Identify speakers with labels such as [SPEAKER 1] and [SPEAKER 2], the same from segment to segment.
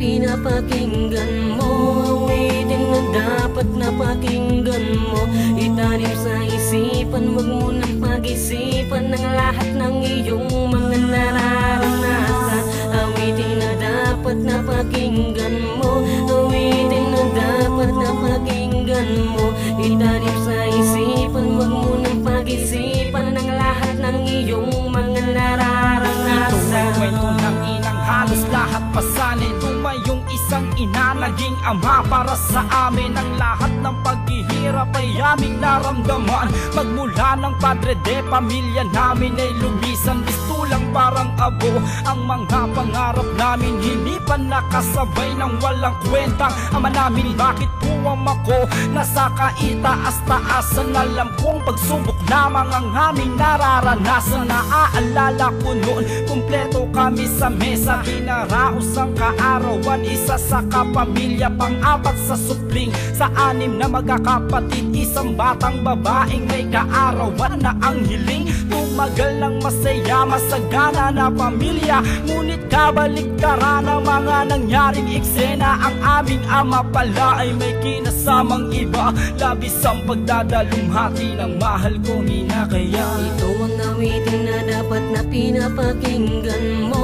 [SPEAKER 1] pinapakinggan mo, awitin na dapat na pakinggan mo. Itanim sa isipan, wag mo nang pag-isipan ng lahat ng iyong mga nararanasan. Awitin na dapat na pakinggan mo, awitin na dapat na pakinggan mo. Itanim sa isipan, wag mo nang pag-isipan ng lahat ng iyong mga nararanasan.
[SPEAKER 2] Ito ay kwento ng inang halos lahat pasanin. Tumayong isang ina, naging ama para sa amin. Ang lahat ng paghihirap ay aming naramdaman. Magmula ng padre de pamilya namin ay lumisan. Bistulang parang abo ang mga pangarap namin. Hindi pa nakasabay ng walang kwentang ama namin. Bakit puwam ako nasa kaitaas-taasan? Alam kong pagsubok lamang ang aming nararanasan. Naaalala ko noon, kumpleto kami sa mesa. Pinaraos ang kaarawan, isa sa kapamilya, pang-apat sa supling. Sa 6 na magkakapatid, isang batang babaeng may kaarawan na ang hiling. Tumagal ng masaya, masagana na pamilya, ngunit kabaliktaran ang mga nangyaring eksena. Ang aming ama pala ay may kinasamang iba. Labis ang pagdadalumhati ng mahal kong ina. Kaya
[SPEAKER 1] ito ang awitin na dapat na pinapakinggan mo,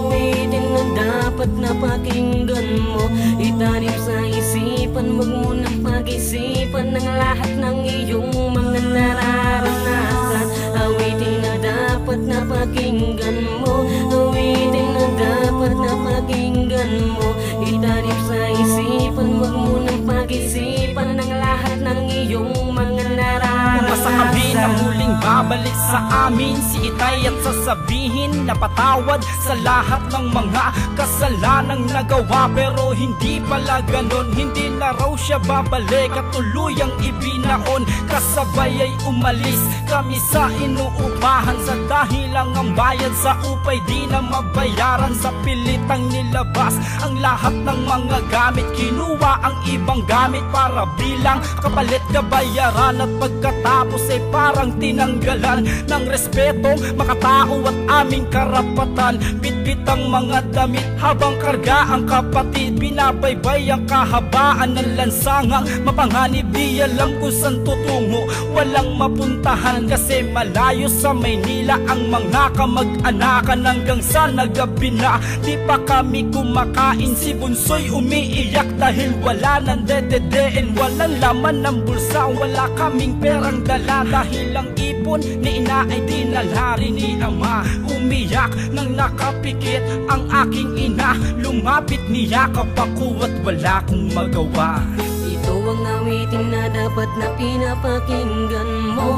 [SPEAKER 1] awitin na dapat na pakinggan mo. Itanim sa isipan, wag mo nang pag-isipan ng lahat ng iyong mga nararanasan. Awitin na dapat na pakinggan mo, awitin na dapat na pakinggan mo. Itanim sa isipan, wag mo nang pag-isipan ng lahat ng iyong mga nararanasan.
[SPEAKER 2] Umasa kami na muling babalik sa amin si Itay at sasabihin na patawad sa lahat ng mga kasalanang nagawa. Pero hindi pala ganon, hindi na raw siya babalik at tuluyang ibinaon. Kasabay ay umalis kami sa inuupahan sa dahilang ang bayad sa upay di na mabayaran. Sa pilitang nilabas ang lahat ng mga gamit, kinuha ang ibang gamit para bilang kapalit kabayaran. At pagkatapos ay parang tinanggalan ng respetong makatao at aming karapatan. Bitbit ang mga damit habang karga ang kapatid, binabaybay ang kahabaan ng lansangang mapanganib. Di alam kung saan tutungo, walang mapuntahan kasi malayo sa Maynila ang mga kamag-anakan. Hanggang sa nagabi na di pa kami kumakain, si Bunsoy umiiyak dahil wala nang dededeen. Walang laman ng bulsa, wala kaming perang dala dahil ang ipon ni ina ay dinala rin ni ama. Umiyak nang nakapikit ang aking ina, lumapit niyakap ako at wala kong magawa.
[SPEAKER 1] Ito ang awitin na dapat na pinapakinggan mo,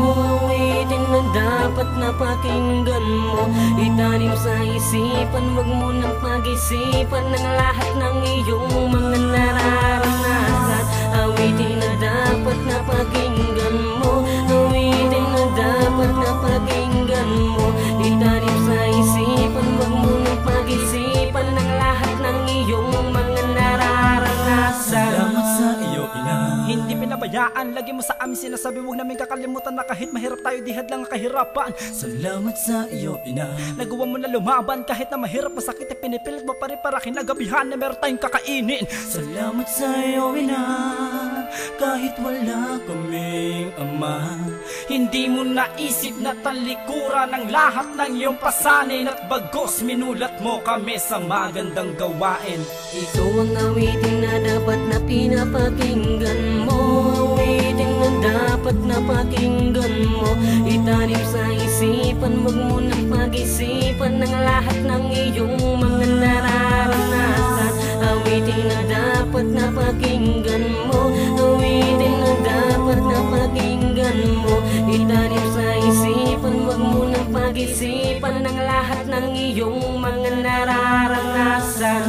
[SPEAKER 1] awitin na dapat na pakinggan mo. Itanim sa isipan, wag mo nang pag-isipan ng lahat ng iyong mga nararanasan. Awitin na dapat na pakinggan mo, awitin na dapat na pakinggan mo. Itanim sa isipan, wag mo nang pag-isipan ng lahat ng iyong mga nararanasan.
[SPEAKER 2] Salamat sa iyo, ina. Hindi pinabayaan, lagi mo sa amin sinasabi, huwag namin kakalimutan na kahit mahirap tayo, di hadlang ang kahirapan. Salamat sa iyo, ina. Nagawa mo na lumaban kahit na mahirap, masakit at pinipilit mo pa rin para kinagabihan na meron tayong kakainin. Salamat sa iyo, ina. Kahit wala kaming ama, hindi mo naisip na talikuran ang lahat ng iyong pasanin. At bagos minulat mo kami sa magandang gawain.
[SPEAKER 1] Ito ang awitin na dapat na pinapakinggan mo, awitin na dapat na pakinggan mo. Itanim sa isipan, wag mo nang pag-isipan ng lahat ng iyong mga nararanasan. Awitin na dapat na pakinggan mo, awitin na dapat na pakinggan mo. Itanim sa isipan, wag mo nang pag-isipan ng lahat ng iyong mga nararanasan.